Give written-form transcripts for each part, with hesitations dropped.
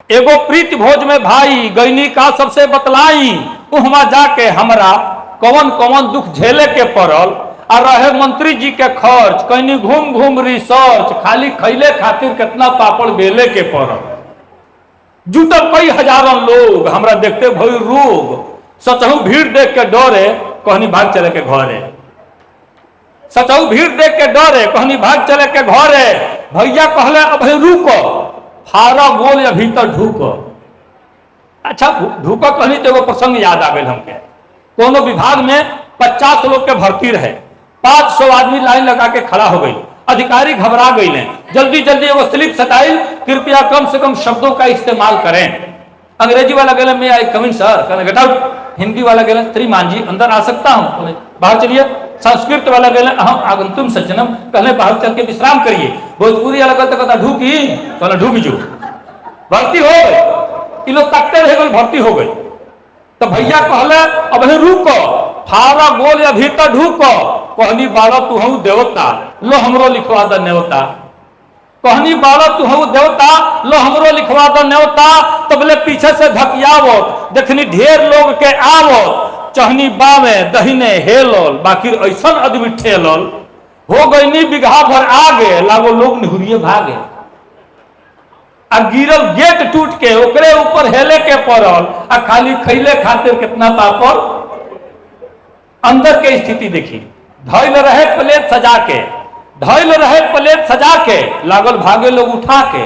एगो प्रीति भोज में भाई गैनी का सबसे बतलाई, उहमा जाके हमरा कौन कौन दुख झेले के पड़ल। आ रहे मंत्री जी के खर्च, कहीं घूम घूम रिसर्च, खाली खैले खातिर कितना पापड़ बेले के पड़ल। जुटल कई हजारों लोग, हमरा देखते भई रोग, सचहु भीड़ देख के डरे, कहनी भाग चले के घरे। सचहु भीड़ देख के डरे, कहनी भाग चले के घरे। भैया कहले अभी रुको, फारा गोल या भीतर ढूको। अच्छा ढूको कहनी तो एगो प्रसंग याद आ गए हमके। कोनो विभाग में 50 लोग के भर्ती रहे, 500 आदमी लाइन लगा के खड़ा हो गई। अधिकारी घबरा गई ने, जल्दी जल्दी एगो स्लिप सटाई, कृपया कम से कम शब्दों का इस्तेमाल करें। अंग्रेजी वाला गले में आई कमिंग सर, कहने गेट आउट। हिंदी वाला गले श्रीमान जी अंदर आ सकता हूं, बाहर चलिए। संस्कृत वाला गले अहम आगंतुम सज्जनम, कहले बाहर चल के विश्राम करिए। भोजपुरी वाला गलत कहता ढूकी, कहना ढूक जो। भर्ती हो गई, लोग ताकते रह गए, भर्ती हो गई। तो भैया कहले अब रुको, फारा गोल या भीतर ढूको। कहनी बारह तू हूं देवता, लो हमरो लिखवा द न्योता। कहनी बारह तू हूं देवता, लो हमरो लिखवा द न्योता। तबले पीछे से धकियावो, देखनी ढेर लोग के आवो, चहनी बावे दहिने हेलोल, बाकी ऐसा आदमी ठेलोल। हो गई बिघा भर आगे, लागो लोग निहुरिए भागे। आ गिरल गेट टूट के, ओकरे ऊपर हेले के पड़ल, आ खाली खैले खातिर कितना पापड़। अंदर के स्थिति देखी, धैल रहे प्लेट सजा के, धैल रहे प्लेट सजा के, लागल भागे लोग उठा के।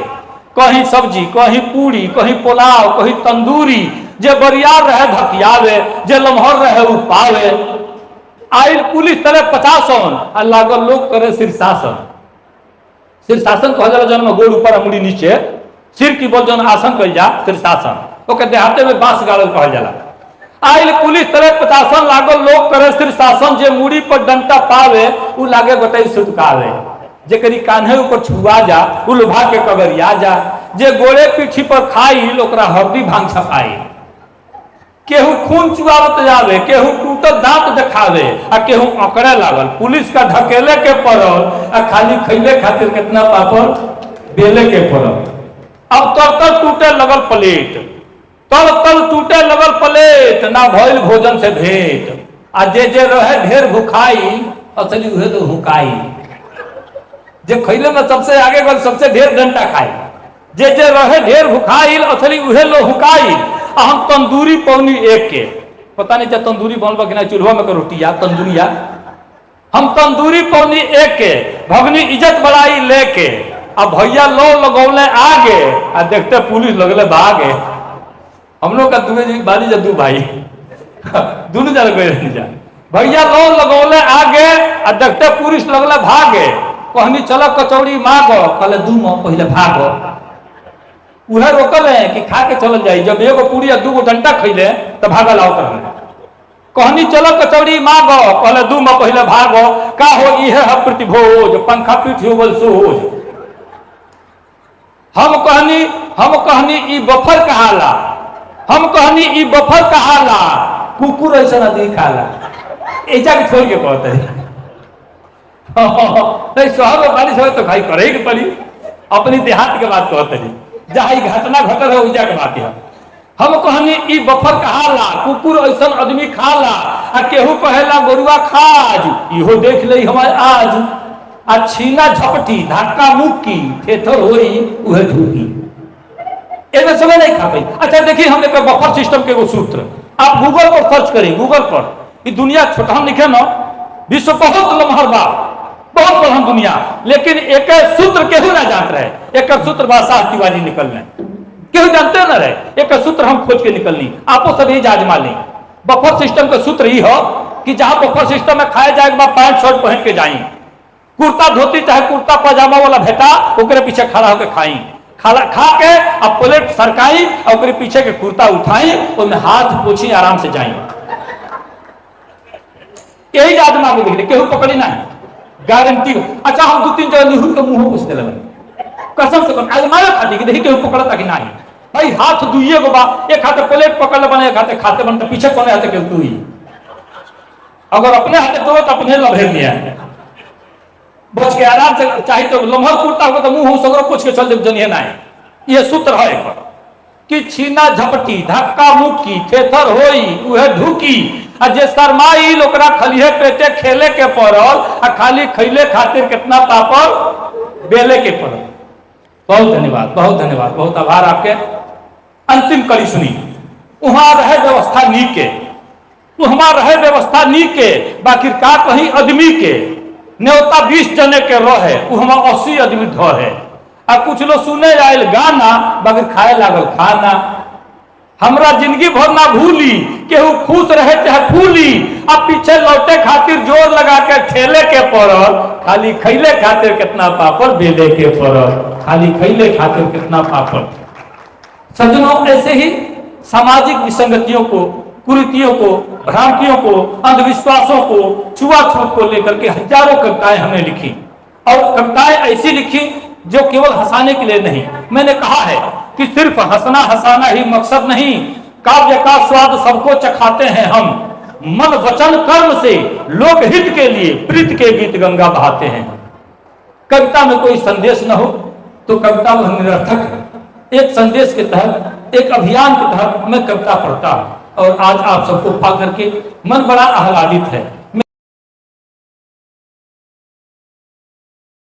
कहीं सब्जी, कहीं पूरी, कहीं पुलाव, कहीं तंदूरी। जे बरियार रहे धकियावे, जे लम्हर रहे उ पावे। आइल पुलिस तरह 50 आ लागल लोग करे शीर्षासन। शीर्षासन कह जाला जन्म गोड़ ऊपर मुड़ी नीचे, सिर की बोल जन आसन कल जा शीर्षासन, ओके देहाते में बांस गाड़ल कहल जाला। आइल पुलिस तरह 50 लागल लोग करे शीर्षासन। जे मुड़ी पर डंटा पावे उ लागे गोटे सुतकावे, जेकरी कान्हे ऊपर छुआ जा उ लुभा के कगरिया जा। जे गोड़े पीठी पर खाई ओकरा हरदी भांग छपाई। केहू खून चुआवत जावे, केहू टूटल दांत देखावे, आ केहू अकड़े लागल। पुलिस का ढकेले के पड़ल, आ खाली खैले खातिर कितना पापड़ बेले के पड़ल। अब तर टूटे लगल प्लेट, तल टूटे लगल प्लेट, ना भइल भोजन से भेंट। आ जे रहे ढेर भुखाई, असली उहे तो हुकाई। जे खैले में सबसे आगे गल, सबसे ढेर डंटा खाई। जे रहे ढेर भुखाई, असली उहे लो हुकाई। हम तंदूरी पौनी एक के, पता नहीं चाहे तंदूरी बनबा कि नहीं, चूल्हा में रोटिया तंदूरिया। हम तंदूरी पौनी एक के, भगनी इज्जत बड़ाई लेके। अब भैया लो लगौले आगे, आ देखते पुलिस लगले भागे। हम लोग का दुबे बाली जा दू भाई दोनों जन गए जा। भैया लो लगौले आगे, आ देखते पुलिस लगले भागे। कहनी चलो कचौड़ी मांगो, कहले दू मो पहले भागो। उहे रोकल है कि खा के चल जाई। जब एगो पूरी या दूगो डंटा खैले तो भागल आओ कर। कहनी चलो कचौड़ी मांगो, कहले दू मो पहले भागो। का हो इहे है प्रतिभोज, पंखा पीठ हो बोल सोज। हम कहनी ई बफर कहाला, हम कहनी ई बफर कहाला, कुकुर ऐसा नहीं खाला। ऐसा के छोड़ के कहते नहीं, शहर में बारिश हो तो खाई करे के पड़ी। अपनी देहात के बात कहते नहीं, जहाँ घटना घटल है उजा के बात है। हम कहनी ई बफर कहाला, कुकुर ऐसा आदमी खाला। आ केहू कहेला गोरुआ खाज, इहो देख ले हमारे आज। आ छीना झपटी, धक्का मुक्की, थेथर होई उहे ढूकी। एमे समय नहीं खा पाई। अच्छा देखिए, हम एक बफर सिस्टम के एगो सूत्र आप गूगल पर सर्च करें। गूगल पर ये दुनिया छोटा लिखे ना, विश्व बहुत लम्हर बा, बहुत बड़ा दुनिया, लेकिन एक सूत्र केहू ना जानत रहे। एक सूत्र बादशाह तिवारी निकल रहे, केहू जानते ना रहे। एक सूत्र हम खोज के निकलनी, आपो सब यही आजमा ली। बफर सिस्टम का सूत्र ही हो कि जहां बफर सिस्टम में खाया जाएगा, पैंट शर्ट पहन के जाई, कुर्ता धोती चाहे कुर्ता पजामा वाला भेटा, ओकरे पीछे खड़ा होकर खाई। खा के अब प्लेट सरकाई, और पीछे के कुर्ता उठाई, उसमें हाथ पोछी, आराम से जाई। यही आजमा के देख ले, केहू पकड़ी ना है, गारंटी। अच्छा हम 2-3 जगह निहुर के मुंह पूछ दिले, कसम से आजमावे खाती कि देखी केहू पकड़ता कि नहीं। भाई हाथ दुइये गो बा, एक हाथे प्लेट पकड़ ले बने, एक हाथे खाते बन, पीछे कोने हाथे के तू ही। अगर अपने हाथे तो अपने लभेर लिया बच के आराम से, चाहे तो लम्हर कुर्ता होगा तो मुंह सगरो पूछ के चल जब जनिए ना। ये सूत्र है एक। कि छीना झपटी धक्का मुक्की थेथर होई उहे ढुकी आ जे शर्माई ओकरा खलिए पेटे खेले के पड़ल आ खाली खैले खातिर कितना पापड़ बेले के पड़ल। बहुत धन्यवाद, बहुत धन्यवाद, बहुत आभार आपके। अंतिम कड़ी सुनी, वहां रहे व्यवस्था नीके, वहां रहे व्यवस्था नीके, बाकी का कहीं आदमी के न्योता 20 जने के रहे वहां 80 आदमी ढहे। आ कुछ लोग सुने आयल गाना बाकी खाए लागल खाना। हमरा जिंदगी भर ना भूली, केहू खुश रहे चाहे फूली, अब पीछे लौटे खातिर जोर लगा के ठेले के पड़ल, खाली खैले खातिर कितना पापड़ बेले के पड़ल, खाली खैले खातिर कितना पापड़। सज्जनों, ऐसे ही सामाजिक विसंगतियों को, कुरीतियों को, भ्रांतियों को, अंधविश्वासों को, छुआछूत को लेकर के हजारों कविताएं हमने लिखी और कविताएं ऐसी लिखी जो केवल हंसाने के लिए नहीं। मैंने कहा है कि सिर्फ हंसना हंसाना ही मकसद नहीं, काव्य का स्वाद सबको चखाते हैं हम, मन वचन कर्म से लोकहित के लिए प्रीत के गीत गंगा बहाते हैं। कविता में कोई संदेश न हो तो कविता वह निरर्थक है। एक संदेश के तहत, एक अभियान के तहत मैं कविता पढ़ता हूं और आज आप सबको पा करके मन बड़ा आह्लादित है।